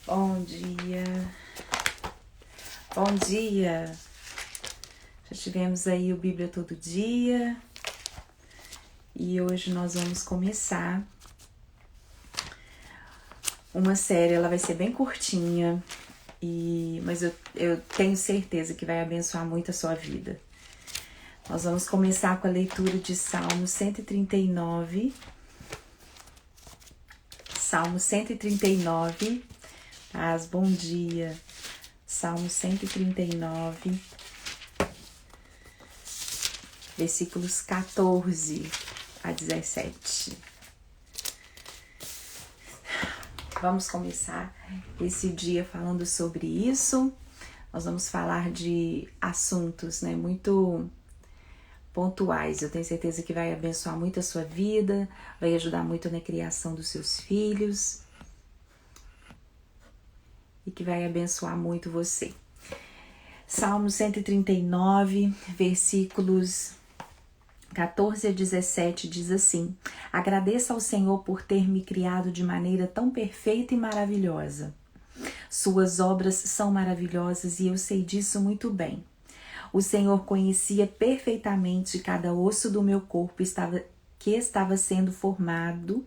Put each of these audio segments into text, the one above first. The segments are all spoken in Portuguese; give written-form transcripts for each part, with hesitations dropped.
Bom dia, bom dia. Já tivemos aí o Bíblia Todo Dia e hoje nós vamos começar uma série. Ela vai ser bem curtinha, mas eu tenho certeza que vai abençoar muito a sua vida. Nós vamos começar com a leitura de Salmo 139. Salmo 139. Paz, bom dia. Salmo 139, versículos 14 a 17. Vamos começar esse dia falando sobre isso. Nós vamos falar de assuntos, muito pontuais. Eu tenho certeza que vai abençoar muito a sua vida, vai ajudar muito na criação dos seus filhos e que vai abençoar muito você. Salmo 139, versículos 14 a 17 diz assim: Agradeça ao Senhor por ter me criado de maneira tão perfeita e maravilhosa. Suas obras são maravilhosas e eu sei disso muito bem. O Senhor conhecia perfeitamente cada osso do meu corpo que estava sendo formado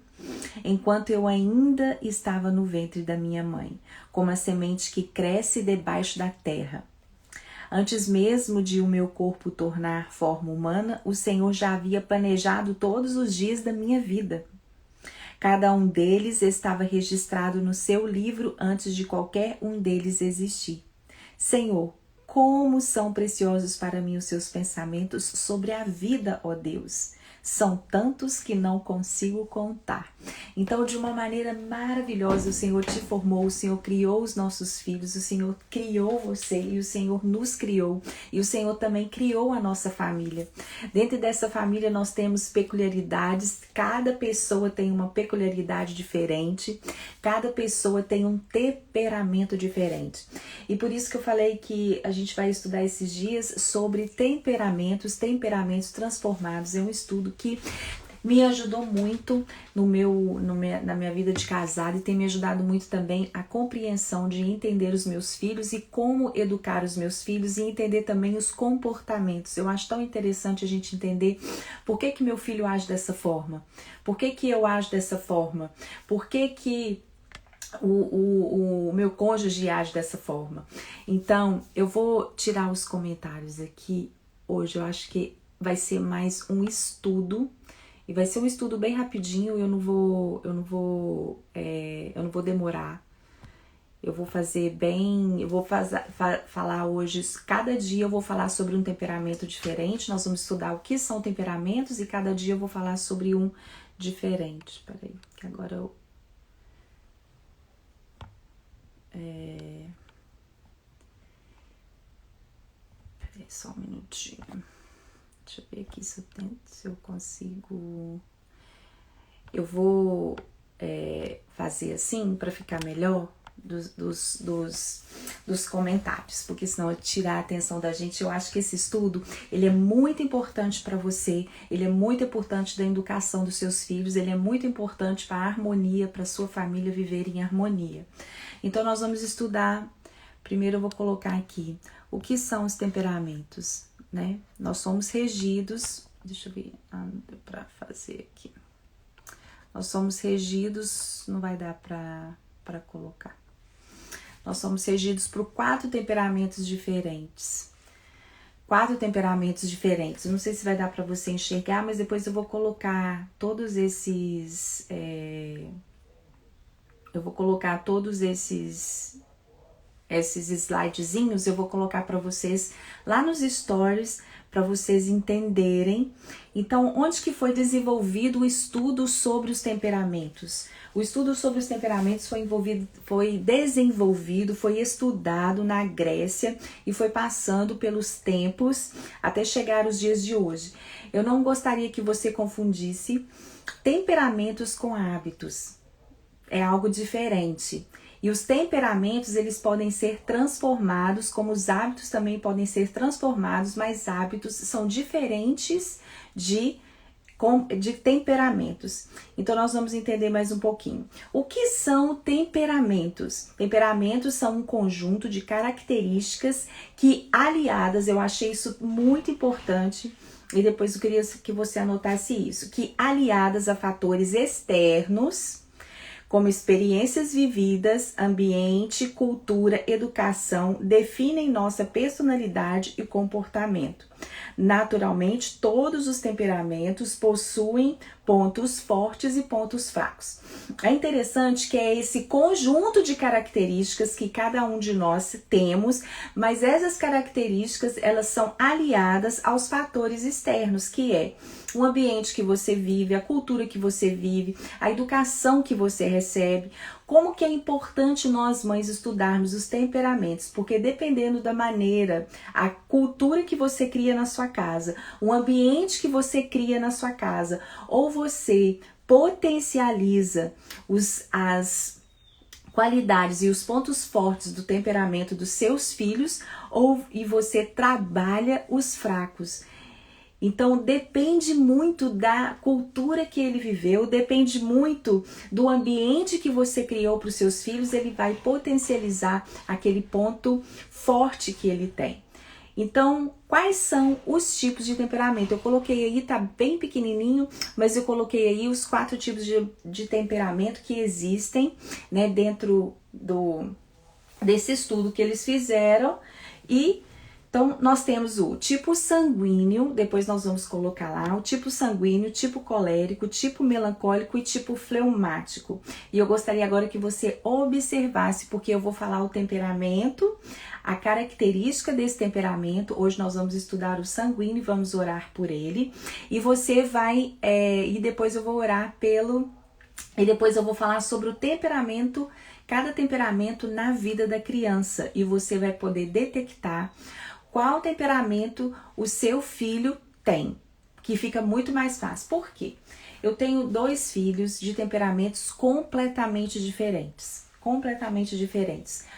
enquanto eu ainda estava no ventre da minha mãe, como a semente que cresce debaixo da terra. Antes mesmo de o meu corpo tornar forma humana, o Senhor já havia planejado todos os dias da minha vida. Cada um deles estava registrado no seu livro antes de qualquer um deles existir. Senhor, como são preciosos para mim os seus pensamentos sobre a vida, ó Deus! São tantos que não consigo contar. Então, de uma maneira maravilhosa, o Senhor te formou, o Senhor criou os nossos filhos, o Senhor criou você e o Senhor nos criou. E o Senhor também criou a nossa família. Dentro dessa família nós temos peculiaridades, cada pessoa tem uma peculiaridade diferente, cada pessoa tem um temperamento diferente. E por isso que eu falei que a gente vai estudar esses dias sobre temperamentos transformados. É um estudo que me ajudou muito na minha vida de casada e tem me ajudado muito também a compreensão de entender os meus filhos e como educar os meus filhos e entender também os comportamentos. Eu acho tão interessante a gente entender por que meu filho age dessa forma, por que eu ajo dessa forma, por que o meu cônjuge age dessa forma. Então, eu vou tirar os comentários aqui hoje. Eu acho que vai ser mais um estudo. E vai ser um estudo bem rapidinho. Eu não vou demorar. Eu vou fazer bem. Eu vou falar hoje. Cada dia eu vou falar sobre um temperamento diferente. Nós vamos estudar o que são temperamentos. E cada dia eu vou falar sobre um diferente. Peraí, que agora eu. Peraí, só um minutinho. Deixa eu ver aqui se eu consigo. Eu vou fazer assim para ficar melhor dos comentários, porque senão tirar a atenção da gente. Eu acho que esse estudo ele é muito importante para você, ele é muito importante da educação dos seus filhos, ele é muito importante para a harmonia, para a sua família viver em harmonia. Então nós vamos estudar. Primeiro eu vou colocar aqui o que são os temperamentos, Nós somos regidos, deixa eu ver, para fazer aqui. Nós somos regidos, não vai dar para colocar. Nós somos regidos por 4 temperamentos diferentes. 4 temperamentos diferentes. Eu não sei se vai dar para você enxergar, mas depois eu vou colocar todos esses. Eu vou colocar todos esses slidezinhos, eu vou colocar para vocês lá nos stories, para vocês entenderem. Então, onde que foi desenvolvido o estudo sobre os temperamentos? O estudo sobre os temperamentos foi desenvolvido, foi estudado na Grécia e foi passando pelos tempos até chegar aos dias de hoje. Eu não gostaria que você confundisse temperamentos com hábitos. É algo diferente. E os temperamentos, eles podem ser transformados, como os hábitos também podem ser transformados, mas hábitos são diferentes de de temperamentos. Então nós vamos entender mais um pouquinho. O que são temperamentos? Temperamentos são um conjunto de características que, aliadas, eu achei isso muito importante, e depois eu queria que você anotasse isso, que aliadas a fatores externos, como experiências vividas, ambiente, cultura, educação, definem nossa personalidade e comportamento. Naturalmente, todos os temperamentos possuem pontos fortes e pontos fracos. É interessante que é esse conjunto de características que cada um de nós temos, mas essas características, elas são aliadas aos fatores externos, que é o ambiente que você vive, a cultura que você vive, a educação que você recebe. Como que é importante nós, mães, estudarmos os temperamentos, porque dependendo da maneira, a cultura que você cria na sua casa, o ambiente que você cria na sua casa, ou você potencializa as qualidades e os pontos fortes do temperamento dos seus filhos, e você trabalha os fracos. Então depende muito da cultura que ele viveu, depende muito do ambiente que você criou para os seus filhos, ele vai potencializar aquele ponto forte que ele tem. Então, quais são os tipos de temperamento? Eu coloquei aí, tá bem pequenininho, mas eu coloquei aí os 4 tipos de temperamento que existem, né, dentro desse estudo que eles fizeram. E então, nós temos o tipo sanguíneo, depois nós vamos colocar lá o tipo sanguíneo, tipo colérico, tipo melancólico e tipo fleumático. E eu gostaria agora que você observasse, porque eu vou falar o temperamento, a característica desse temperamento. Hoje nós vamos estudar o sanguíneo e vamos orar por ele. E você vai, e depois eu vou orar e depois eu vou falar sobre o temperamento, cada temperamento na vida da criança. E você vai poder detectar qual temperamento o seu filho tem, que fica muito mais fácil. Por quê? Eu tenho 2 filhos de temperamentos completamente diferentes.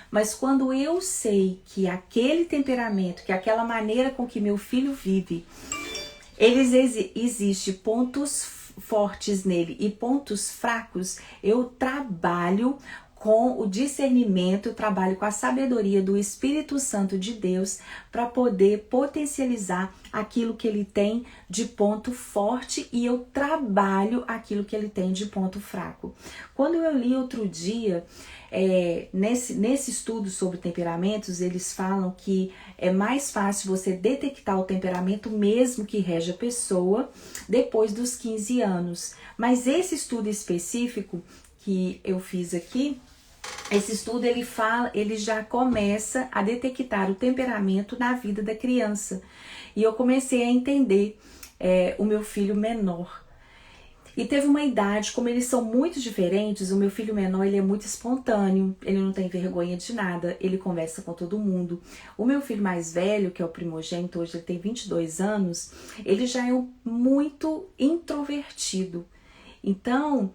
Mas quando eu sei que aquele temperamento, que aquela maneira com que meu filho vive, existe pontos fortes nele e pontos fracos, eu trabalho com o discernimento, eu trabalho com a sabedoria do Espírito Santo de Deus para poder potencializar aquilo que ele tem de ponto forte e eu trabalho aquilo que ele tem de ponto fraco. Quando eu li outro dia, nesse estudo sobre temperamentos, eles falam que é mais fácil você detectar o temperamento mesmo que rege a pessoa depois dos 15 anos. Mas esse estudo específico que eu fiz aqui, esse estudo ele já começa a detectar o temperamento na vida da criança. E eu comecei a entender o meu filho menor. E teve uma idade, como eles são muito diferentes, o meu filho menor ele é muito espontâneo, ele não tem vergonha de nada, ele conversa com todo mundo. O meu filho mais velho, que é o primogênito, hoje ele tem 22 anos, ele já é muito introvertido. Então,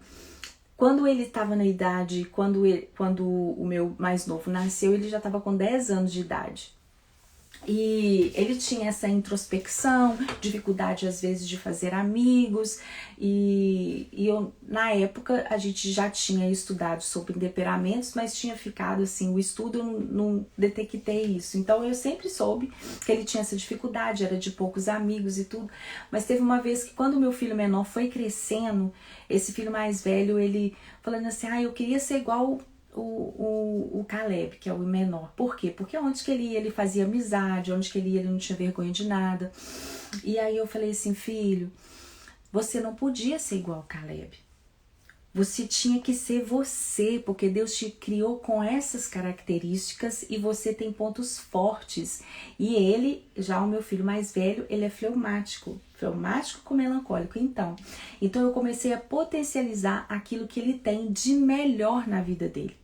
quando ele estava na idade, quando o meu mais novo nasceu, ele já estava com 10 anos de idade. E ele tinha essa introspecção, dificuldade às vezes de fazer amigos, e eu, na época a gente já tinha estudado sobre temperamentos, mas tinha ficado assim, o estudo eu não detectei isso. Então eu sempre soube que ele tinha essa dificuldade, era de poucos amigos e tudo, mas teve uma vez que quando o meu filho menor foi crescendo, esse filho mais velho, ele falando assim, eu queria ser igual o Caleb, que é o menor. Por quê? Porque onde que ele ia, ele fazia amizade, onde que ele ia, ele não tinha vergonha de nada. E aí eu falei assim, filho, você não podia ser igual ao Caleb. Você tinha que ser você, porque Deus te criou com essas características e você tem pontos fortes. E ele, já o meu filho mais velho, ele é fleumático com melancólico. Então eu comecei a potencializar aquilo que ele tem de melhor na vida dele.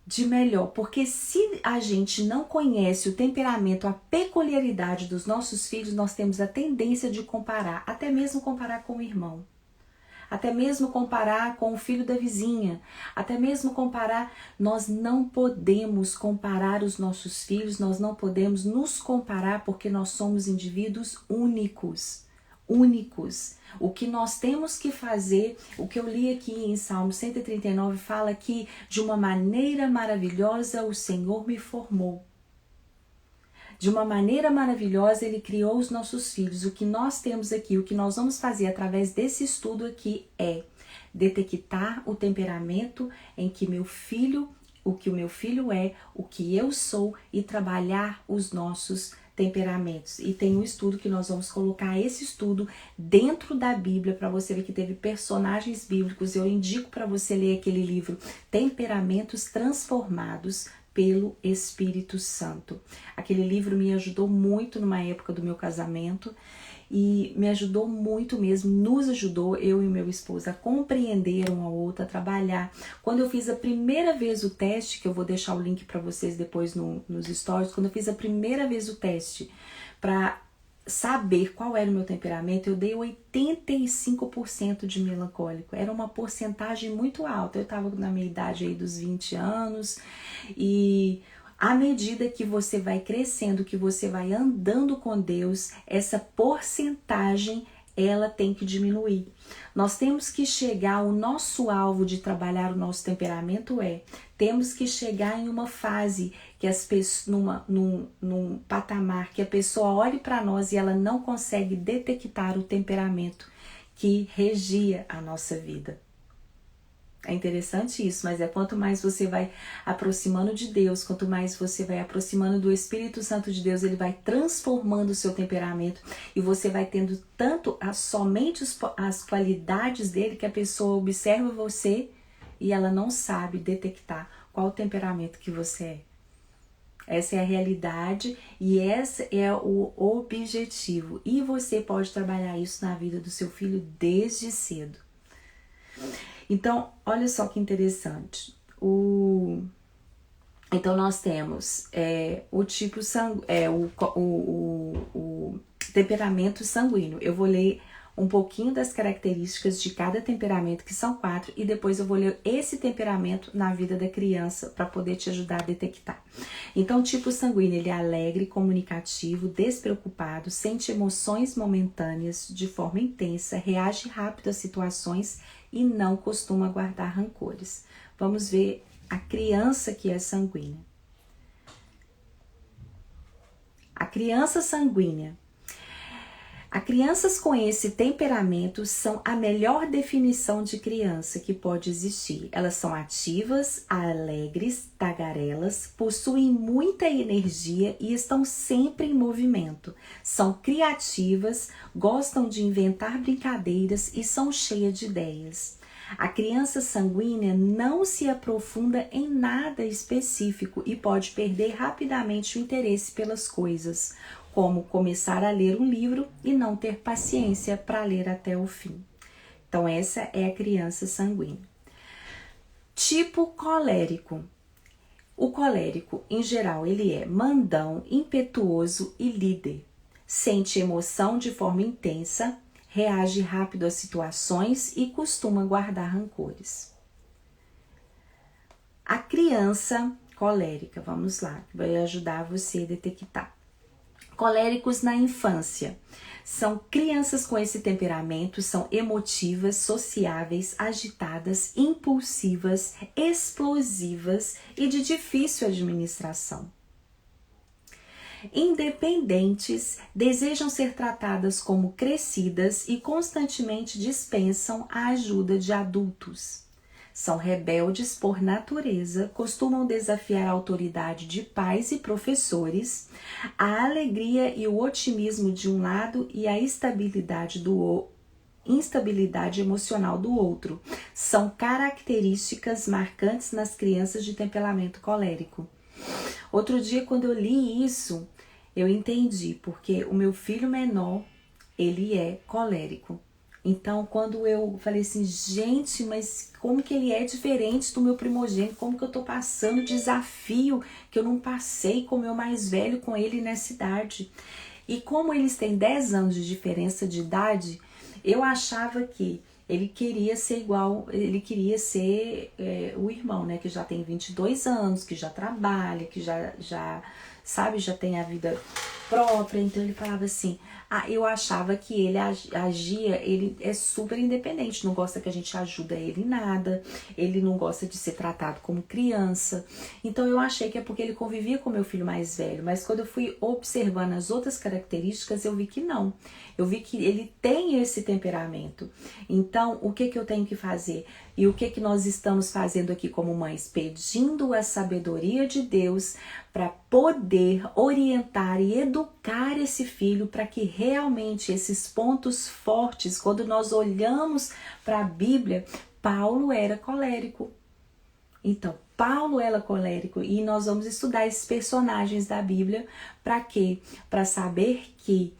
De melhor, porque se a gente não conhece o temperamento, a peculiaridade dos nossos filhos, nós temos a tendência de comparar, até mesmo comparar com o irmão. Até mesmo comparar com o filho da vizinha, até mesmo comparar, nós não podemos comparar os nossos filhos, nós não podemos nos comparar porque nós somos indivíduos únicos. únicos. O que nós temos que fazer, o que eu li aqui em Salmo 139 fala que de uma maneira maravilhosa o Senhor me formou. De uma maneira maravilhosa Ele criou os nossos filhos. O que nós temos aqui, o que nós vamos fazer através desse estudo aqui é detectar o temperamento em que meu filho, o que o meu filho é, o que eu sou e trabalhar os nossos temperamentos. E tem um estudo que nós vamos colocar esse estudo dentro da Bíblia para você ver que teve personagens bíblicos. Eu indico para você ler aquele livro Temperamentos Transformados pelo Espírito Santo. Aquele livro me ajudou muito numa época do meu casamento e me ajudou muito mesmo, nos ajudou, eu e meu esposo, a compreender um ao outro, a trabalhar. Quando eu fiz a primeira vez o teste, que eu vou deixar o link para vocês depois nos stories, quando eu fiz a primeira vez o teste para saber qual era o meu temperamento, eu dei 85% de melancólico. Era uma porcentagem muito alta. Eu estava na minha idade aí dos 20 anos e à medida que você vai crescendo, que você vai andando com Deus, essa porcentagem ela tem que diminuir. Nós temos que chegar, o nosso alvo de trabalhar o nosso temperamento temos que chegar em uma fase que as pessoas, num patamar que a pessoa olhe para nós e ela não consegue detectar o temperamento que regia a nossa vida. É interessante isso, mas quanto mais você vai aproximando de Deus, quanto mais você vai aproximando do Espírito Santo de Deus, ele vai transformando o seu temperamento e você vai tendo tanto somente as qualidades dele que a pessoa observa você e ela não sabe detectar qual o temperamento que você é. Essa é a realidade e esse é o objetivo. E você pode trabalhar isso na vida do seu filho desde cedo. Então, olha só que interessante. Então, nós temos o tipo o temperamento sanguíneo. Eu vou ler um pouquinho das características de cada temperamento, que são 4, e depois eu vou ler esse temperamento na vida da criança para poder te ajudar a detectar. Então, o tipo sanguíneo, ele é alegre, comunicativo, despreocupado, sente emoções momentâneas de forma intensa, reage rápido a situações e não costuma guardar rancores. Vamos ver a criança que é sanguínea. A criança sanguínea. As crianças com esse temperamento são a melhor definição de criança que pode existir. Elas são ativas, alegres, tagarelas, possuem muita energia e estão sempre em movimento. São criativas, gostam de inventar brincadeiras e são cheias de ideias. A criança sanguínea não se aprofunda em nada específico e pode perder rapidamente o interesse pelas coisas, como começar a ler um livro e não ter paciência para ler até o fim. Então, essa é a criança sanguínea. Tipo colérico. O colérico, em geral, ele é mandão, impetuoso e líder. Sente emoção de forma intensa, reage rápido a situações e costuma guardar rancores. A criança colérica, vamos lá, que vai ajudar você a detectar. Coléricos na infância. São crianças com esse temperamento, são emotivas, sociáveis, agitadas, impulsivas, explosivas e de difícil administração. Independentes, desejam ser tratadas como crescidas e constantemente dispensam a ajuda de adultos. São rebeldes por natureza, costumam desafiar a autoridade de pais e professores, a alegria e o otimismo de um lado e a instabilidade emocional do outro. São características marcantes nas crianças de temperamento colérico. Outro dia, quando eu li isso, eu entendi, porque o meu filho menor, ele é colérico. Então, quando eu falei assim, gente, mas como que ele é diferente do meu primogênito? Como que eu tô passando desafio que eu não passei com o meu mais velho, com ele nessa idade? E como eles têm 10 anos de diferença de idade, eu achava que ele queria ser igual, ele queria ser o irmão, né, que já tem 22 anos, que já trabalha, que já sabe, já tem a vida própria. Então ele falava assim, eu achava que ele agia, ele é super independente, não gosta que a gente ajuda ele em nada, ele não gosta de ser tratado como criança. Então eu achei que é porque ele convivia com meu filho mais velho, mas quando eu fui observando as outras características, eu vi que não. Eu vi que ele tem esse temperamento. Então, o que eu tenho que fazer? E o que nós estamos fazendo aqui como mães? Pedindo a sabedoria de Deus para poder orientar e educar esse filho para que realmente esses pontos fortes, quando nós olhamos para a Bíblia, Paulo era colérico. Então, Paulo era colérico e nós vamos estudar esses personagens da Bíblia para quê? Para saber que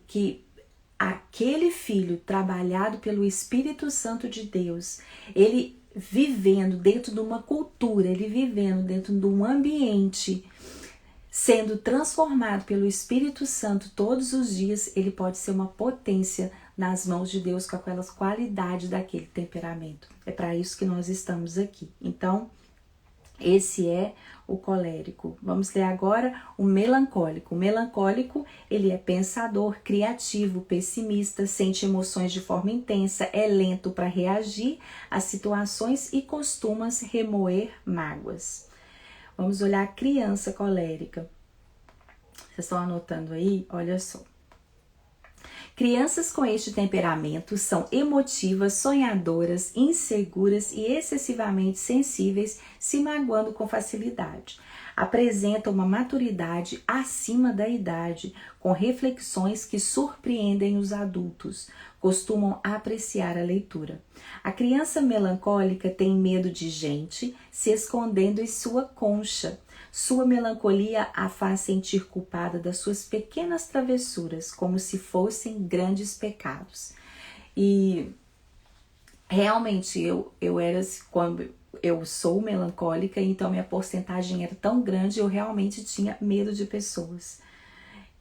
que aquele filho trabalhado pelo Espírito Santo de Deus, ele vivendo dentro de uma cultura, ele vivendo dentro de um ambiente, sendo transformado pelo Espírito Santo todos os dias, ele pode ser uma potência nas mãos de Deus com aquelas qualidades daquele temperamento. É para isso que nós estamos aqui. Então, esse é o colérico. Vamos ler agora o melancólico. O melancólico, ele é pensador, criativo, pessimista, sente emoções de forma intensa, é lento para reagir a situações e costuma remoer mágoas. Vamos olhar a criança colérica. Vocês estão anotando aí? Olha só. Crianças com este temperamento são emotivas, sonhadoras, inseguras e excessivamente sensíveis, se magoando com facilidade. Apresentam uma maturidade acima da idade, com reflexões que surpreendem os adultos. Costumam apreciar a leitura. A criança melancólica tem medo de gente, se escondendo em sua concha. Sua melancolia a faz sentir culpada das suas pequenas travessuras, como se fossem grandes pecados. E realmente eu era, quando eu sou melancólica, então minha porcentagem era tão grande, eu realmente tinha medo de pessoas.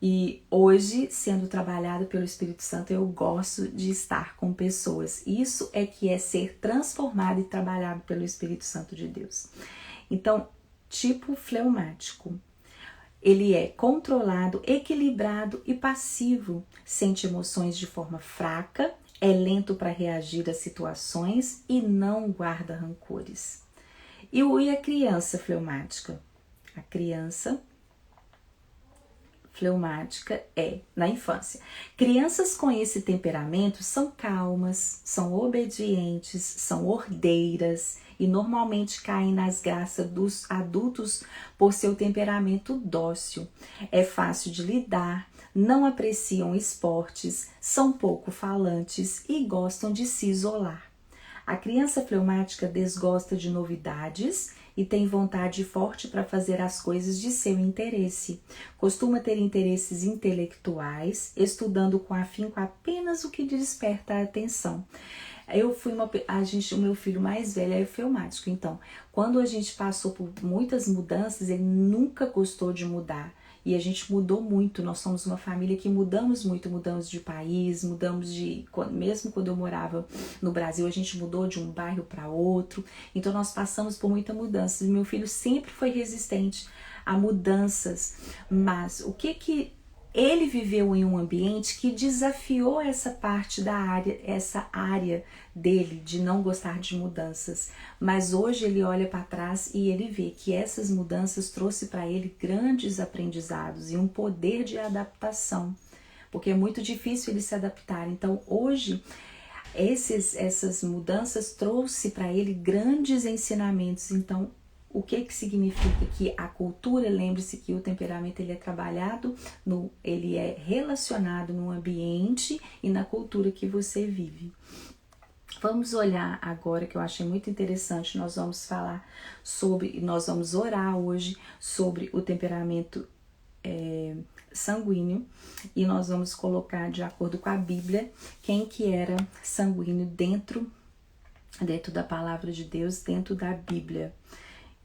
E hoje, sendo trabalhada pelo Espírito Santo, eu gosto de estar com pessoas. Isso é que é ser transformado e trabalhado pelo Espírito Santo de Deus. Então, tipo fleumático. Ele é controlado, equilibrado e passivo, sente emoções de forma fraca, é lento para reagir a situações e não guarda rancores. E a criança fleumática? A criança fleumática é na infância. Crianças com esse temperamento são calmas, são obedientes, são ordeiras e normalmente caem nas graças dos adultos por seu temperamento dócil. É fácil de lidar, não apreciam esportes, são pouco falantes e gostam de se isolar. A criança fleumática desgosta de novidades e tem vontade forte para fazer as coisas de seu interesse. Costuma ter interesses intelectuais, estudando com afinco apenas o que desperta a atenção. O meu filho mais velho é fleumático, então, quando a gente passou por muitas mudanças, ele nunca gostou de mudar. E a gente mudou muito, nós somos uma família que mudamos muito, mudamos de país, mesmo quando eu morava no Brasil, a gente mudou de um bairro para outro, então nós passamos por muita mudança. Meu filho sempre foi resistente a mudanças, mas o que ele viveu em um ambiente que desafiou essa parte da área, essa área dele de não gostar de mudanças. Mas hoje ele olha para trás e ele vê que essas mudanças trouxe para ele grandes aprendizados e um poder de adaptação, porque é muito difícil ele se adaptar. Então hoje essas mudanças trouxe para ele grandes ensinamentos. Então o que significa que a cultura, lembre-se que o temperamento ele é trabalhado, ele é relacionado no ambiente e na cultura que você vive. Vamos olhar agora, que eu achei muito interessante, nós vamos orar hoje sobre o temperamento sanguíneo e nós vamos colocar de acordo com a Bíblia quem que era sanguíneo dentro da palavra de Deus, dentro da Bíblia.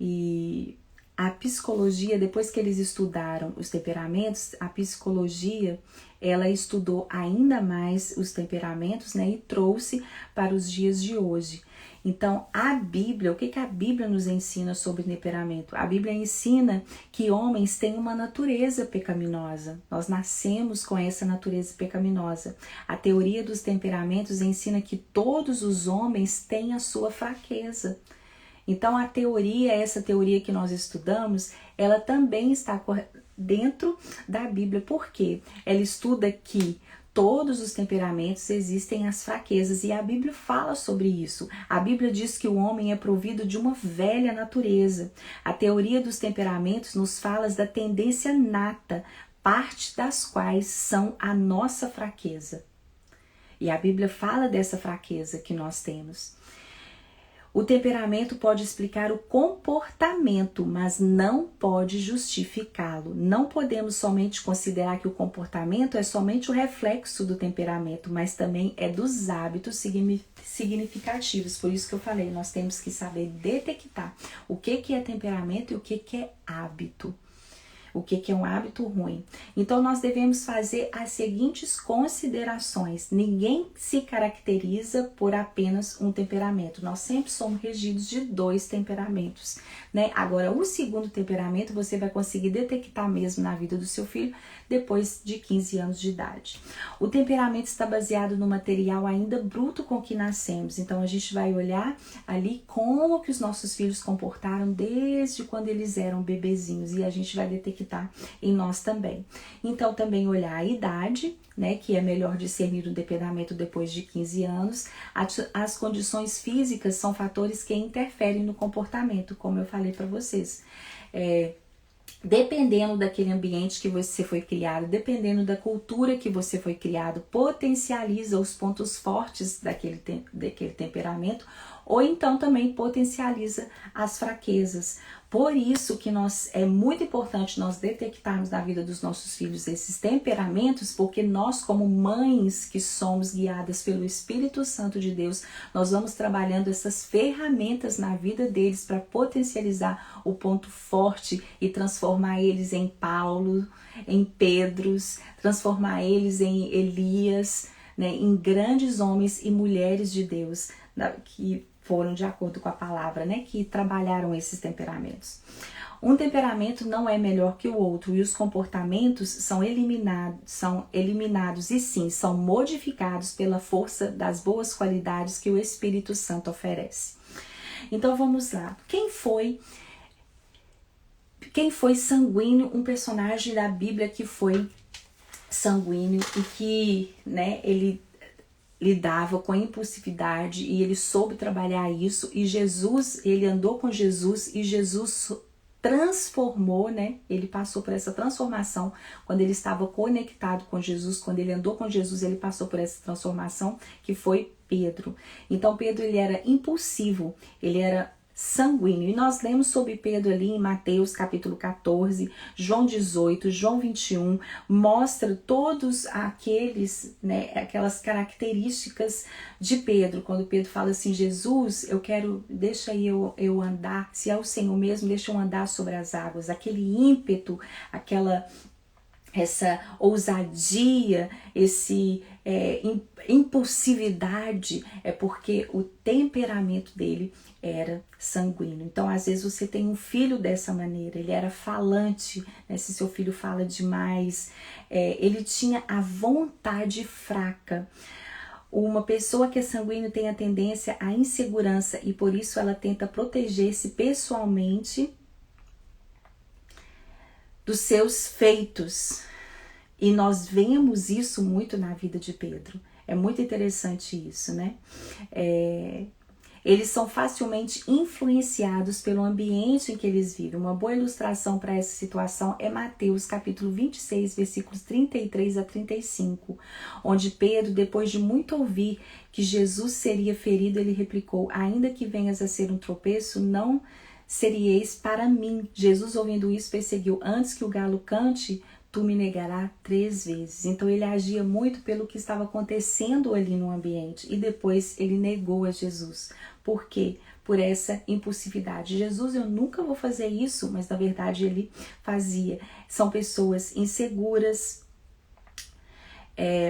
E a psicologia, depois que eles estudaram os temperamentos, a psicologia, ela estudou ainda mais os temperamentos, né, e trouxe para os dias de hoje. Então, a Bíblia, o que a Bíblia nos ensina sobre temperamento? A Bíblia ensina que homens têm uma natureza pecaminosa. Nós nascemos com essa natureza pecaminosa. A teoria dos temperamentos ensina que todos os homens têm a sua fraqueza. Então, a teoria, essa teoria que nós estudamos, ela também está dentro da Bíblia. Por quê? Ela estuda que todos os temperamentos existem as fraquezas e a Bíblia fala sobre isso. A Bíblia diz que o homem é provido de uma velha natureza. A teoria dos temperamentos nos fala da tendência nata, parte das quais são a nossa fraqueza. E a Bíblia fala dessa fraqueza que nós temos. O temperamento pode explicar o comportamento, mas não pode justificá-lo. Não podemos somente considerar que o comportamento é somente o reflexo do temperamento, mas também é dos hábitos significativos. Por isso que eu falei, nós temos que saber detectar o que é temperamento e o que é hábito. O que é um hábito ruim. Então, nós devemos fazer as seguintes considerações. Ninguém se caracteriza por apenas um temperamento. Nós sempre somos regidos de 2 temperamentos, né? Agora, o segundo temperamento você vai conseguir detectar mesmo na vida do seu filho depois de 15 anos de idade. O temperamento está baseado no material ainda bruto com que nascemos. Então, a gente vai olhar ali como que os nossos filhos comportaram desde quando eles eram bebezinhos e a gente vai detectar em nós também. Então, também olhar a idade, né, que é melhor discernir o temperamento depois de 15 anos. As condições físicas são fatores que interferem no comportamento, como eu falei para vocês. Dependendo daquele ambiente que você foi criado, dependendo da cultura que você foi criado, potencializa os pontos fortes daquele temperamento, ou então também potencializa as fraquezas. Por isso que é muito importante nós detectarmos na vida dos nossos filhos esses temperamentos, porque nós, como mães que somos guiadas pelo Espírito Santo de Deus, nós vamos trabalhando essas ferramentas na vida deles para potencializar o ponto forte e transformar eles em Paulo, em Pedros, transformar eles em Elias, né, em grandes homens e mulheres de Deus, que foram de acordo com a palavra, né, que trabalharam esses temperamentos. Um temperamento não é melhor que o outro e os comportamentos são eliminados e sim, são modificados pela força das boas qualidades que o Espírito Santo oferece. Então vamos lá. Quem foi sanguíneo? Um personagem da Bíblia que foi sanguíneo e que, né, ele lidava com a impulsividade e ele soube trabalhar isso, e Jesus, ele andou com Jesus e Jesus transformou, né? Ele passou por essa transformação quando ele estava conectado com Jesus, quando ele andou com Jesus, ele passou por essa transformação que foi Pedro. Então Pedro, ele era impulsivo, ele era sanguíneo. E nós lemos sobre Pedro ali em Mateus capítulo 14, João 18, João 21, mostra todos aqueles, né, aquelas características de Pedro, quando Pedro fala assim: Jesus, deixa eu andar, se é o Senhor mesmo, deixa eu andar sobre as águas. Aquele ímpeto, essa ousadia, impulsividade, é porque o temperamento dele era sanguíneo. Então, às vezes você tem um filho dessa maneira, ele era falante, né? Se seu filho fala demais, ele tinha a vontade fraca. Uma pessoa que é sanguínea tem a tendência à insegurança e por isso ela tenta proteger-se pessoalmente dos seus feitos. E nós vemos isso muito na vida de Pedro. É muito interessante isso, né? Eles são facilmente influenciados pelo ambiente em que eles vivem. Uma boa ilustração para essa situação é Mateus capítulo 26, versículos 33 a 35, onde Pedro, depois de muito ouvir que Jesus seria ferido, ele replicou: ainda que venhas a ser um tropeço, não serieis para mim. Jesus, ouvindo isso, perseguiu: antes que o galo cante, tu me negarás 3 vezes. Então ele agia muito pelo que estava acontecendo ali no ambiente e depois ele negou a Jesus. Por quê? por essa impulsividade. Jesus, eu nunca vou fazer isso, mas na verdade ele fazia. São pessoas inseguras,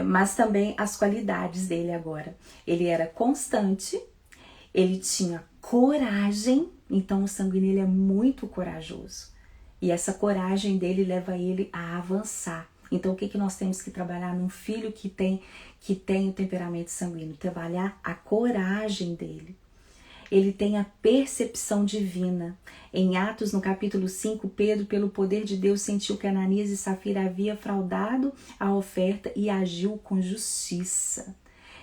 mas também as qualidades dele agora. Ele era constante, ele tinha coragem, então o sanguíneo ele é muito corajoso. E essa coragem dele leva ele a avançar. Então o que nós temos que trabalhar num filho que tem o temperamento sanguíneo? Trabalhar a coragem dele. Ele tem a percepção divina. Em Atos, no capítulo 5, Pedro, pelo poder de Deus, sentiu que Ananias e Safira havia fraudado a oferta e agiu com justiça.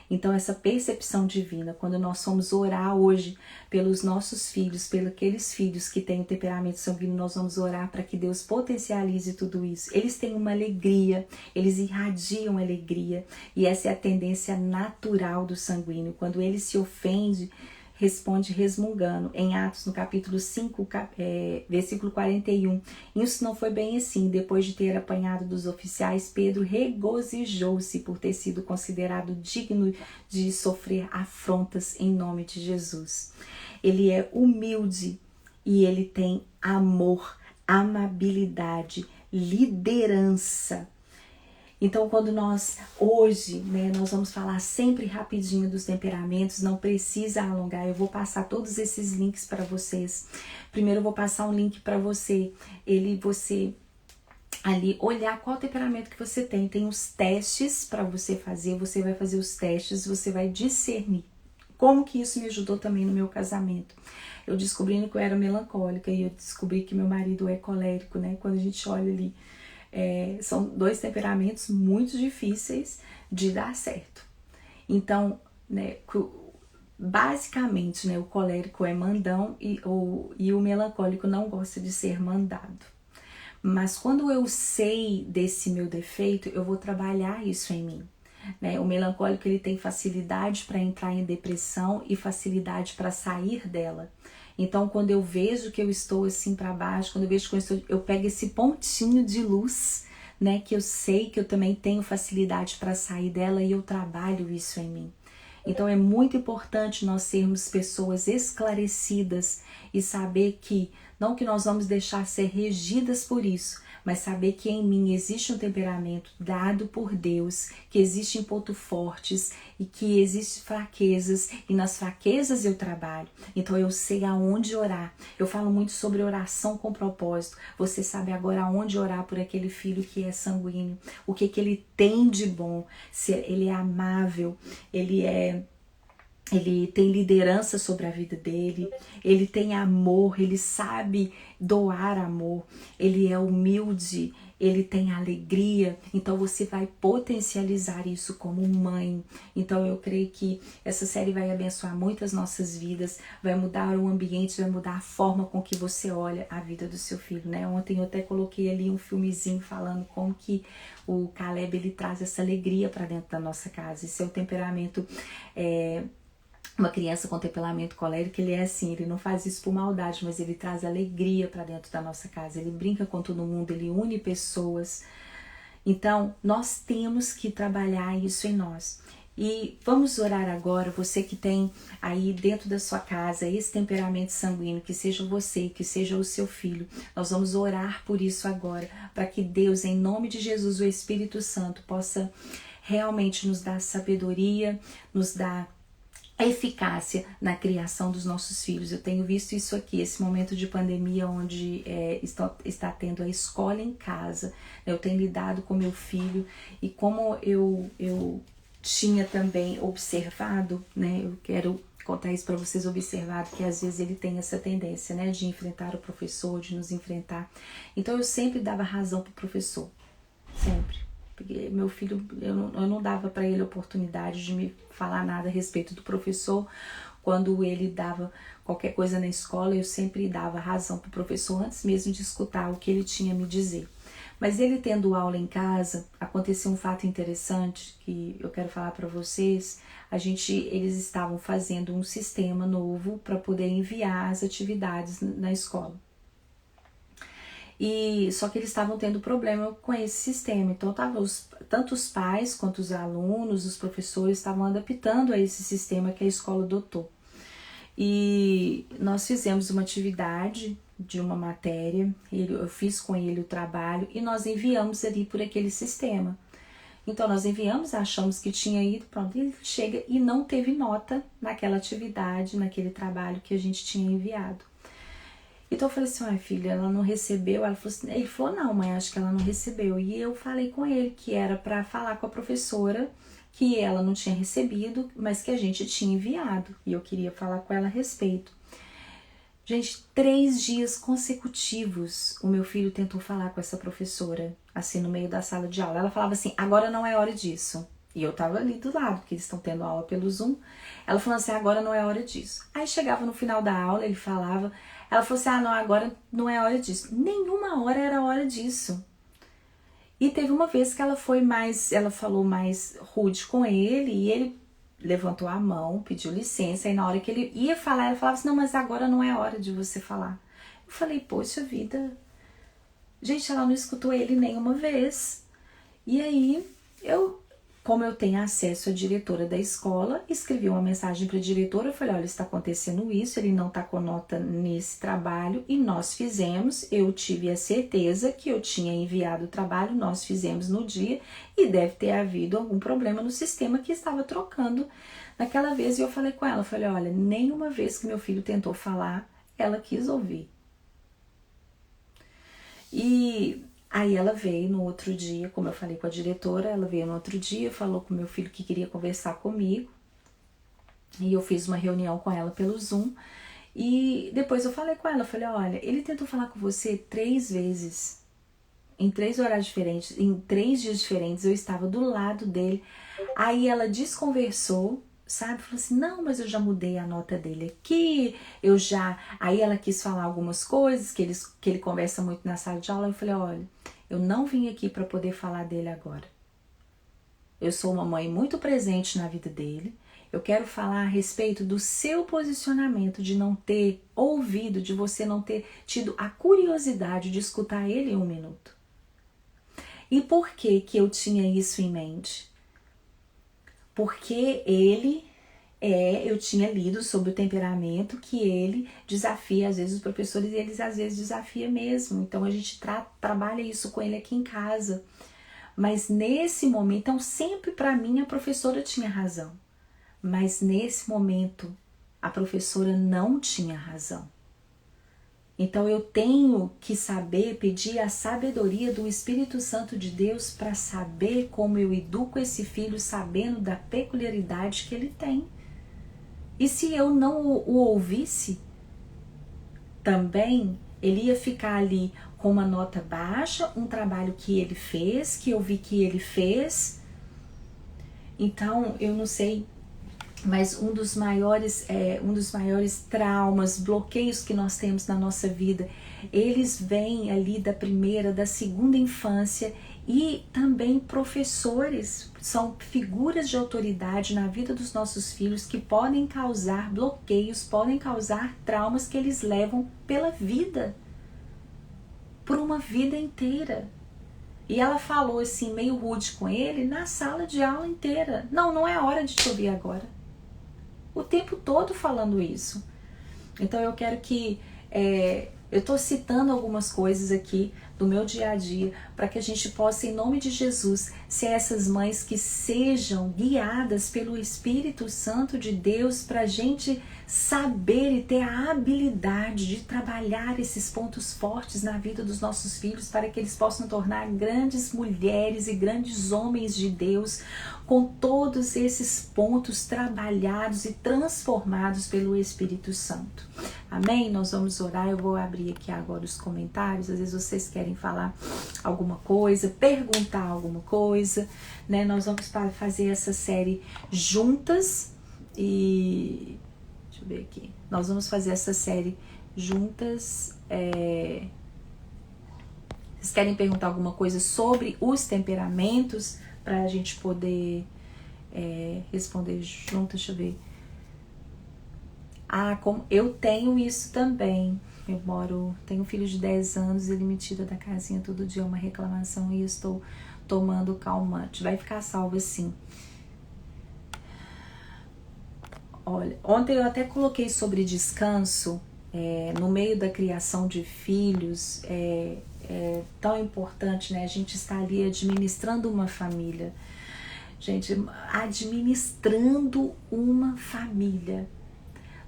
Então essa percepção divina, quando nós formos orar hoje pelos nossos filhos, pelos aqueles filhos que têm o temperamento sanguíneo, nós vamos orar para que Deus potencialize tudo isso. Eles têm uma alegria, eles irradiam alegria, e essa é a tendência natural do sanguíneo. Quando ele se ofende, responde resmungando. Em Atos, no capítulo 5, versículo 41. Isso não foi bem assim. Depois de ter apanhado dos oficiais, Pedro regozijou-se por ter sido considerado digno de sofrer afrontas em nome de Jesus. Ele é humilde e ele tem amor, amabilidade, liderança. Então, quando nós, hoje, nós vamos falar sempre rapidinho dos temperamentos, não precisa alongar, eu vou passar todos esses links para vocês. Primeiro eu vou passar um link para você ali olhar qual temperamento que você tem. Tem os testes para você vai fazer os testes, você vai discernir. Como que isso me ajudou também no meu casamento? Eu descobrindo que eu era melancólica e eu descobri que meu marido é colérico, né? Quando a gente olha ali, são dois temperamentos muito difíceis de dar certo. Então, basicamente, o colérico é mandão e o melancólico não gosta de ser mandado. Mas quando eu sei desse meu defeito, eu vou trabalhar isso em mim. O melancólico ele tem facilidade para entrar em depressão e facilidade para sair dela. Então, quando eu vejo que eu estou assim para baixo, quando eu vejo que eu pego esse pontinho de luz, que eu sei que eu também tenho facilidade para sair dela e eu trabalho isso em mim. Então, é muito importante nós sermos pessoas esclarecidas e saber que, não que nós vamos deixar ser regidas por isso, mas saber que em mim existe um temperamento dado por Deus, que existem pontos fortes e que existem fraquezas, e nas fraquezas eu trabalho. Então eu sei aonde orar. Eu falo muito sobre oração com propósito. Você sabe agora aonde orar por aquele filho que é sanguíneo, o que ele tem de bom, se ele é amável, ele tem liderança sobre a vida dele, ele tem amor, ele sabe doar amor, ele é humilde, ele tem alegria. Então você vai potencializar isso como mãe. Então eu creio que essa série vai abençoar muito as nossas vidas, vai mudar o ambiente, vai mudar a forma com que você olha a vida do seu filho, Ontem eu até coloquei ali um filmezinho falando como que o Caleb ele traz essa alegria para dentro da nossa casa. Esse é o temperamento. Uma criança com temperamento colérico, ele é assim, ele não faz isso por maldade, mas ele traz alegria para dentro da nossa casa, ele brinca com todo mundo, ele une pessoas. Então, nós temos que trabalhar isso em nós. E vamos orar agora, você que tem aí dentro da sua casa esse temperamento sanguíneo, que seja você, que seja o seu filho. Nós vamos orar por isso agora, para que Deus, em nome de Jesus, o Espírito Santo, possa realmente nos dar sabedoria, nos dar eficácia na criação dos nossos filhos. Eu tenho visto isso aqui, esse momento de pandemia onde está tendo a escola em casa. Eu tenho lidado com meu filho e como eu tinha também observado, eu quero contar isso para vocês, observado que às vezes ele tem essa tendência, de enfrentar o professor, de nos enfrentar. Então eu sempre dava razão para o professor, sempre. Porque meu filho, eu não dava para ele a oportunidade de me falar nada a respeito do professor. Quando ele dava qualquer coisa na escola, eu sempre dava razão para o professor antes mesmo de escutar o que ele tinha a me dizer. Mas ele tendo aula em casa, aconteceu um fato interessante que eu quero falar para vocês. Eles estavam fazendo um sistema novo para poder enviar as atividades na escola. Só que eles estavam tendo problema com esse sistema. Então, tanto os pais quanto os alunos, os professores estavam adaptando a esse sistema que a escola adotou. E nós fizemos uma atividade de uma matéria, eu fiz com ele o trabalho e nós enviamos ali por aquele sistema. Então nós enviamos, achamos que tinha ido, pronto, ele chega e não teve nota naquela atividade, naquele trabalho que a gente tinha enviado. Então eu falei assim, olha filha, ela não recebeu, ela falou assim, ele falou, não mãe, acho que ela não recebeu. E eu falei com ele que era para falar com a professora, que ela não tinha recebido, mas que a gente tinha enviado. E eu queria falar com ela a respeito. Gente, 3 dias consecutivos o meu filho tentou falar com essa professora, assim, no meio da sala de aula. Ela falava assim, agora não é hora disso. E eu tava ali do lado, porque eles estão tendo aula pelo Zoom. Ela falou assim, agora não é hora disso. Aí chegava no final da aula, ele falava, ela falou assim, ah, não, agora não é hora disso. Nenhuma hora era hora disso. E teve uma vez que ela falou mais rude com ele, e ele levantou a mão, pediu licença, e na hora que ele ia falar, ela falava assim, não, mas agora não é hora de você falar. Eu falei, poxa vida, gente, ela não escutou ele nenhuma vez. E aí, como eu tenho acesso à diretora da escola, escrevi uma mensagem para a diretora, eu falei, olha, está acontecendo isso, ele não está com nota nesse trabalho, e nós fizemos, eu tive a certeza que eu tinha enviado o trabalho, nós fizemos no dia, e deve ter havido algum problema no sistema que estava trocando naquela vez. E eu falei com ela, eu falei, olha, nenhuma vez que meu filho tentou falar, ela quis ouvir. E aí ela veio no outro dia, como eu falei com a diretora, ela veio no outro dia, falou com meu filho que queria conversar comigo. E eu fiz uma reunião com ela pelo Zoom. E depois eu falei com ela, eu falei, olha, ele tentou falar com você 3 vezes. Em 3 horários diferentes, em 3 dias diferentes, eu estava do lado dele. Aí ela desconversou, sabe? Falou assim, não, mas eu já mudei a nota dele aqui, Aí ela quis falar algumas coisas, que ele conversa muito na sala de aula. Eu falei, olha, eu não vim aqui para poder falar dele agora. Eu sou uma mãe muito presente na vida dele. Eu quero falar a respeito do seu posicionamento, de não ter ouvido, de você não ter tido a curiosidade de escutar ele em 1 minuto. E por que eu tinha isso em mente? Porque eu tinha lido sobre o temperamento que ele desafia, às vezes os professores, eles às vezes desafiam mesmo. Então a gente trabalha isso com ele aqui em casa. Mas nesse momento, então sempre para mim a professora tinha razão. Mas nesse momento a professora não tinha razão. Então eu tenho que saber, pedir a sabedoria do Espírito Santo de Deus para saber como eu educo esse filho, sabendo da peculiaridade que ele tem. E se eu não o ouvisse, também ele ia ficar ali com uma nota baixa, um trabalho que ele fez, que eu vi que ele fez. Então eu não sei, mas um dos maiores traumas, bloqueios que nós temos na nossa vida, eles vêm ali da primeira, da segunda infância. E também professores são figuras de autoridade na vida dos nossos filhos que podem causar bloqueios, podem causar traumas que eles levam pela vida, por uma vida inteira. E ela falou assim, meio rude com ele, na sala de aula inteira. Não é hora de te ouvir agora. O tempo todo falando isso. Então eu quero que... eu estou citando algumas coisas aqui do meu dia a dia para que a gente possa, em nome de Jesus, ser essas mães que sejam guiadas pelo Espírito Santo de Deus para a gente saber e ter a habilidade de trabalhar esses pontos fortes na vida dos nossos filhos para que eles possam tornar grandes mulheres e grandes homens de Deus com todos esses pontos trabalhados e transformados pelo Espírito Santo. Amém? Nós vamos orar, eu vou abrir aqui agora os comentários, às vezes vocês querem falar alguma coisa, perguntar alguma coisa, né? Nós vamos fazer essa série juntas e... deixa eu ver aqui. Nós vamos fazer essa série juntas. Vocês querem perguntar alguma coisa sobre os temperamentos para a gente poder responder juntas? Deixa eu ver. Como eu tenho isso também. Tenho um filho de 10 anos, ele me tira da casinha todo dia uma reclamação e eu estou tomando calmante. Vai ficar salvo assim. Olha, ontem eu até coloquei sobre descanso, no meio da criação de filhos, é tão importante, né? A gente está ali administrando uma família. Gente, administrando uma família.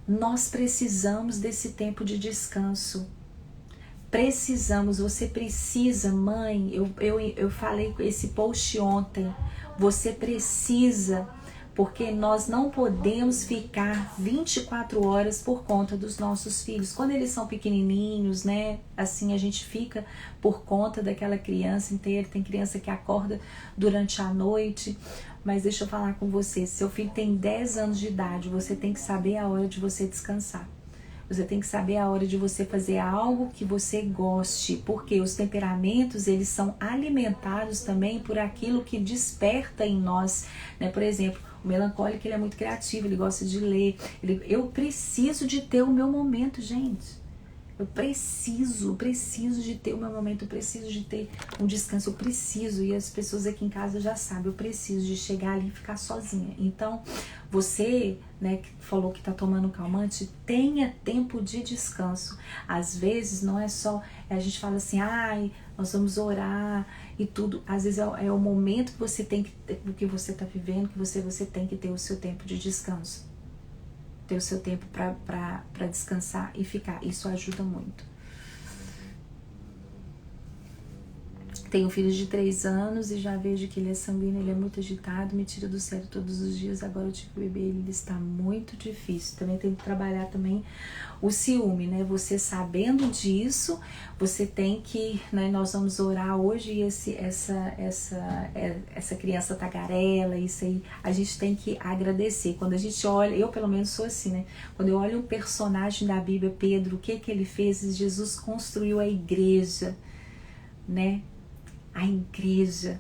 Nós precisamos desse tempo de descanso. Precisamos, você precisa, mãe, eu falei com esse post ontem, você precisa, porque nós não podemos ficar 24 horas por conta dos nossos filhos. Quando eles são pequenininhos, né, assim a gente fica por conta daquela criança inteira. Tem criança que acorda durante a noite, mas deixa eu falar com você, seu filho tem 10 anos de idade, você tem que saber a hora de você descansar. Você tem que saber a hora de você fazer algo que você goste, porque os temperamentos, eles são alimentados também por aquilo que desperta em nós, né? Por exemplo, o melancólico, ele é muito criativo, ele gosta de ler. Eu preciso de ter o meu momento, gente. Eu preciso de ter o meu momento, eu preciso de ter um descanso, eu preciso, e as pessoas aqui em casa já sabem, eu preciso de chegar ali e ficar sozinha. Então, você, né, que falou que tá tomando calmante, tenha tempo de descanso. Às vezes não é só, a gente fala assim, ai, nós vamos orar e tudo. Às vezes é o momento que você tem que, o que você tá vivendo, que você tem que ter o seu tempo de descanso. Ter o seu tempo para descansar e ficar. Isso ajuda muito. Tenho um filho de 3 anos e já vejo que ele é sanguíneo, ele é muito agitado, me tira do sério todos os dias. Agora eu tive que beber, ele está muito difícil. Também tem que trabalhar também o ciúme, né? Você sabendo disso, você tem que, né? Nós vamos orar hoje e essa criança tagarela, isso aí, a gente tem que agradecer. Quando a gente olha, eu pelo menos sou assim, né? Quando eu olho um personagem da Bíblia, Pedro, o que ele fez? Jesus construiu a igreja, né? A igreja,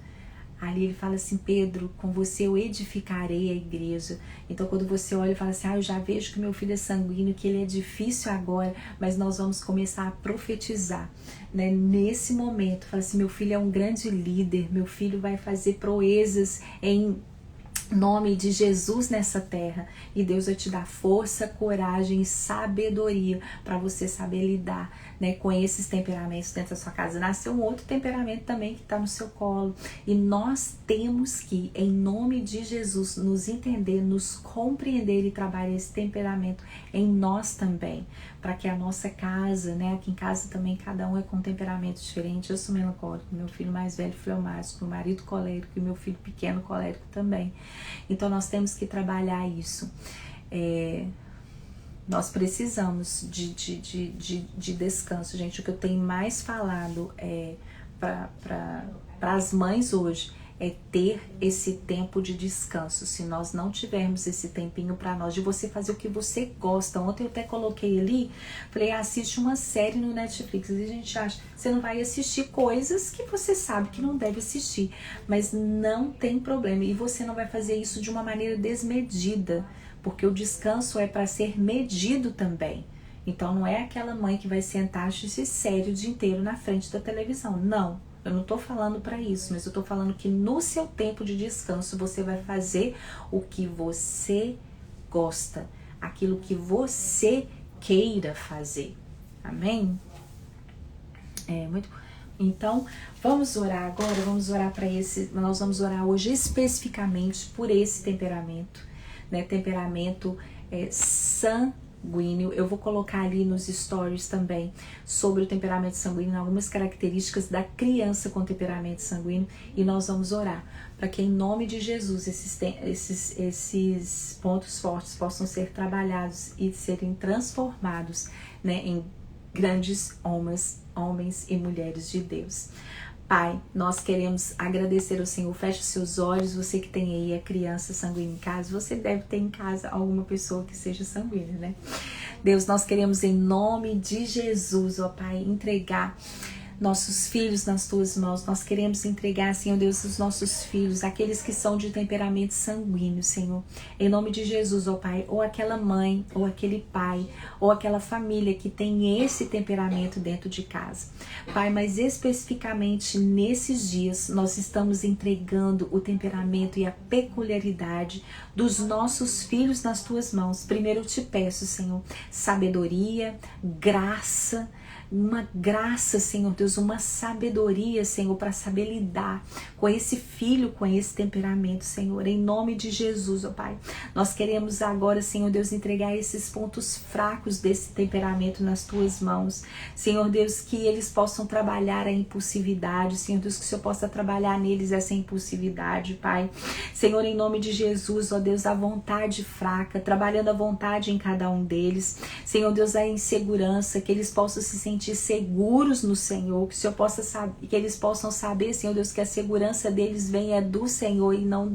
ali ele fala assim, Pedro, com você eu edificarei a igreja. Então quando você olha e fala assim, eu já vejo que meu filho é sanguíneo, que ele é difícil agora, mas nós vamos começar a profetizar, né? Nesse momento, fala assim, meu filho é um grande líder, meu filho vai fazer proezas em nome de Jesus nessa terra, e Deus vai te dar força, coragem e sabedoria para você saber lidar, né, com esses temperamentos dentro da sua casa. Nasceu um outro temperamento também que está no seu colo, e nós temos que, em nome de Jesus, nos entender, nos compreender e trabalhar esse temperamento em nós também, para que a nossa casa, né, aqui em casa também cada um é com um temperamento diferente. Eu sou melancólico, meu filho mais velho fleumático, meu marido colérico e meu filho pequeno colérico também. Então nós temos que trabalhar isso. Nós precisamos de descanso, gente. O que eu tenho mais falado para as mães hoje é ter esse tempo de descanso. Se nós não tivermos esse tempinho para nós, de você fazer o que você gosta. Ontem eu até coloquei ali, falei, assiste uma série no Netflix. E a gente acha, você não vai assistir coisas que você sabe que não deve assistir, mas não tem problema. E você não vai fazer isso de uma maneira desmedida, porque o descanso é para ser medido também. Então não é aquela mãe que vai sentar e assistir série o dia inteiro na frente da televisão. Não. Eu não tô falando para isso, mas eu tô falando que no seu tempo de descanso você vai fazer o que você gosta, aquilo que você queira fazer. Amém? Muito. Então, vamos orar agora, vamos orar para esse, nós vamos orar hoje especificamente por esse temperamento, né? Temperamento sanguíneo. Eu vou colocar ali nos stories também sobre o temperamento sanguíneo, algumas características da criança com temperamento sanguíneo, e nós vamos orar para que em nome de Jesus esses pontos fortes possam ser trabalhados e serem transformados, né, em grandes homens e mulheres de Deus. Pai, nós queremos agradecer ao Senhor. Feche os seus olhos, você que tem aí a criança sanguínea em casa, você deve ter em casa alguma pessoa que seja sanguínea, né? Deus, nós queremos em nome de Jesus, ó Pai, entregar nossos filhos nas tuas mãos. Nós queremos entregar, Senhor Deus, os nossos filhos, aqueles que são de temperamento sanguíneo, Senhor. Em nome de Jesus, ó Pai, ou aquela mãe, ou aquele pai, ou aquela família que tem esse temperamento dentro de casa. Pai, mas especificamente nesses dias, nós estamos entregando o temperamento e a peculiaridade dos nossos filhos nas tuas mãos. Primeiro eu te peço, Senhor, sabedoria, graça, uma graça, Senhor Deus, uma sabedoria, Senhor, para saber lidar com esse filho, com esse temperamento, Senhor, em nome de Jesus, ó Pai. Nós queremos agora, Senhor Deus, entregar esses pontos fracos desse temperamento nas tuas mãos, Senhor Deus, que eles possam trabalhar a impulsividade, Senhor Deus, que o Senhor possa trabalhar neles essa impulsividade, Pai. Senhor, em nome de Jesus, ó Deus, a vontade fraca, trabalhando a vontade em cada um deles, Senhor Deus, a insegurança, que eles possam se sentir seguros no Senhor, que o Senhor possa saber, que eles possam saber, Senhor Deus, que a segurança deles venha do Senhor e não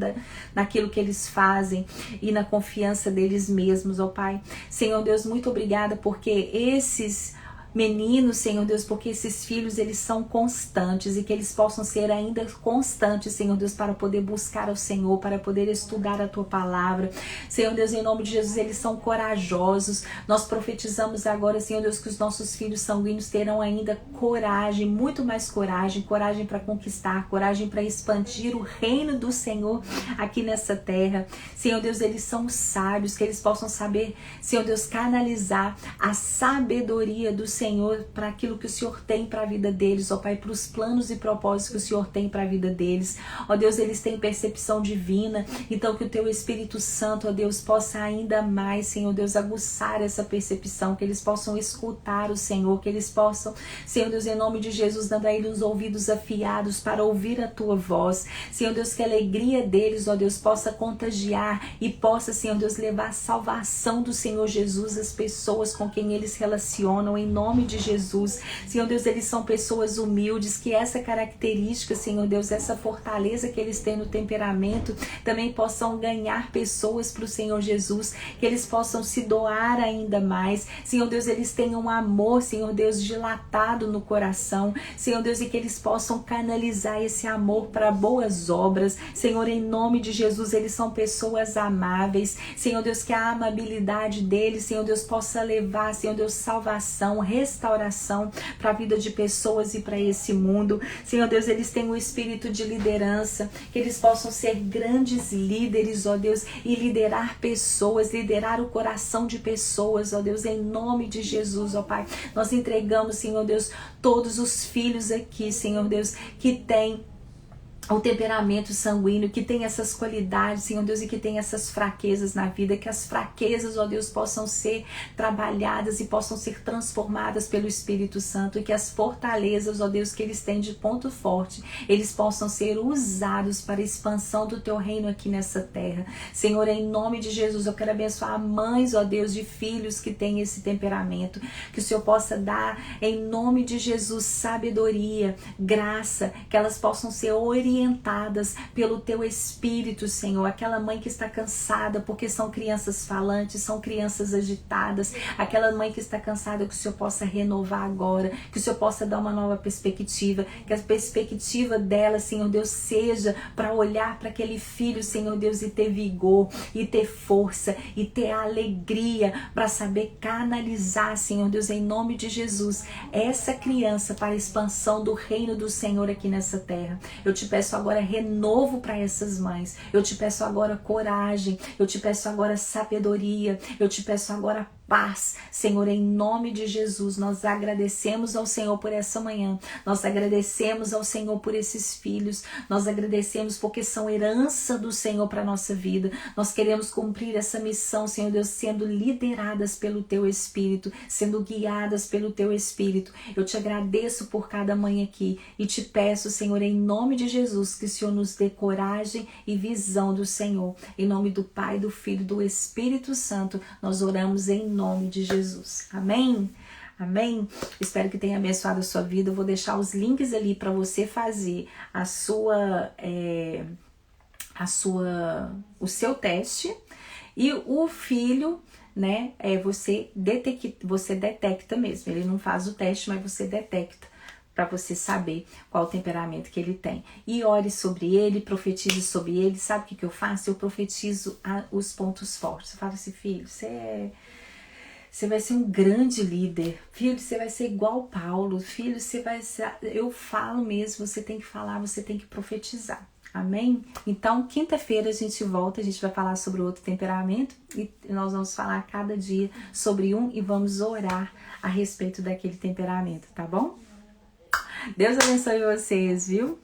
naquilo que eles fazem e na confiança deles mesmos, ó Pai. Senhor Deus, muito obrigada porque esses meninos, Senhor Deus, porque esses filhos, eles são constantes e que eles possam ser ainda constantes, Senhor Deus, para poder buscar ao Senhor, para poder estudar a Tua Palavra. Senhor Deus, em nome de Jesus, eles são corajosos. Nós profetizamos agora, Senhor Deus, que os nossos filhos sanguíneos terão ainda coragem, muito mais coragem, coragem para conquistar, coragem para expandir o reino do Senhor aqui nessa terra. Senhor Deus, eles são sábios, que eles possam saber, Senhor Deus, canalizar a sabedoria do Senhor para aquilo que o Senhor tem para a vida deles, ó Pai, para os planos e propósitos que o Senhor tem para a vida deles. Ó Deus, eles têm percepção divina, então que o Teu Espírito Santo, ó Deus, possa ainda mais, Senhor Deus, aguçar essa percepção, que eles possam escutar o Senhor, que eles possam, Senhor Deus, em nome de Jesus, dando a eles os ouvidos afiados para ouvir a Tua voz. Senhor Deus, que a alegria deles, ó Deus, possa contagiar e possa, Senhor Deus, levar a salvação do Senhor Jesus às pessoas com quem eles relacionam, em nome de Jesus. Senhor Deus, eles são pessoas humildes, que essa característica, Senhor Deus, essa fortaleza que eles têm no temperamento, também possam ganhar pessoas para o Senhor Jesus, que eles possam se doar ainda mais. Senhor Deus, eles tenham um amor, Senhor Deus, dilatado no coração, Senhor Deus, e que eles possam canalizar esse amor para boas obras. Senhor, em nome de Jesus, eles são pessoas amáveis. Senhor Deus, que a amabilidade deles, Senhor Deus, possa levar, Senhor Deus, salvação, restauração para a vida de pessoas e para esse mundo. Senhor Deus, eles têm um espírito de liderança, que eles possam ser grandes líderes, ó Deus, e liderar pessoas, liderar o coração de pessoas, ó Deus, em nome de Jesus, ó Pai. Nós entregamos, Senhor Deus, todos os filhos aqui, Senhor Deus, que têm o temperamento sanguíneo, que tem essas qualidades, Senhor Deus, e que tem essas fraquezas na vida, que as fraquezas, ó Deus, possam ser trabalhadas e possam ser transformadas pelo Espírito Santo, e que as fortalezas, ó Deus, que eles têm de ponto forte, eles possam ser usados para a expansão do Teu reino aqui nessa terra. Senhor, em nome de Jesus, eu quero abençoar mães, ó Deus, de filhos que têm esse temperamento, que o Senhor possa dar, em nome de Jesus, sabedoria, graça, que elas possam ser orientadas pelo Teu Espírito, Senhor. Aquela mãe que está cansada porque são crianças falantes, são crianças agitadas, aquela mãe que está cansada, que o Senhor possa renovar agora, que o Senhor possa dar uma nova perspectiva, que a perspectiva dela, Senhor Deus, seja para olhar para aquele filho, Senhor Deus, e ter vigor, e ter força, e ter alegria para saber canalizar, Senhor Deus, em nome de Jesus, essa criança para a expansão do reino do Senhor aqui nessa terra. Eu te peço agora renovo para essas mães, eu te peço agora coragem, eu te peço agora sabedoria, eu te peço agora paz, Senhor, em nome de Jesus. Nós agradecemos ao Senhor por essa manhã, nós agradecemos ao Senhor por esses filhos, nós agradecemos porque são herança do Senhor para a nossa vida. Nós queremos cumprir essa missão, Senhor Deus, sendo lideradas pelo Teu Espírito, sendo guiadas pelo Teu Espírito. Eu te agradeço por cada mãe aqui e te peço, Senhor, em nome de Jesus, que o Senhor nos dê coragem e visão do Senhor. Em nome do Pai, do Filho e do Espírito Santo, nós oramos em nome de Jesus. Amém? Amém? Espero que tenha abençoado a sua vida. Eu vou deixar os links ali para você fazer o seu teste. E o filho, né, você detecta mesmo. Ele não faz o teste, mas você detecta para você saber qual o temperamento que ele tem. E ore sobre ele, profetize sobre ele. Sabe o que eu faço? Eu profetizo os pontos fortes. Eu falo assim, filho, você vai ser um grande líder. Filho, você vai ser igual Paulo. Filho, você vai ser... Eu falo mesmo, você tem que falar, você tem que profetizar. Amém? Então, quinta-feira a gente volta, a gente vai falar sobre outro temperamento e nós vamos falar cada dia sobre um e vamos orar a respeito daquele temperamento, tá bom? Deus abençoe vocês, viu?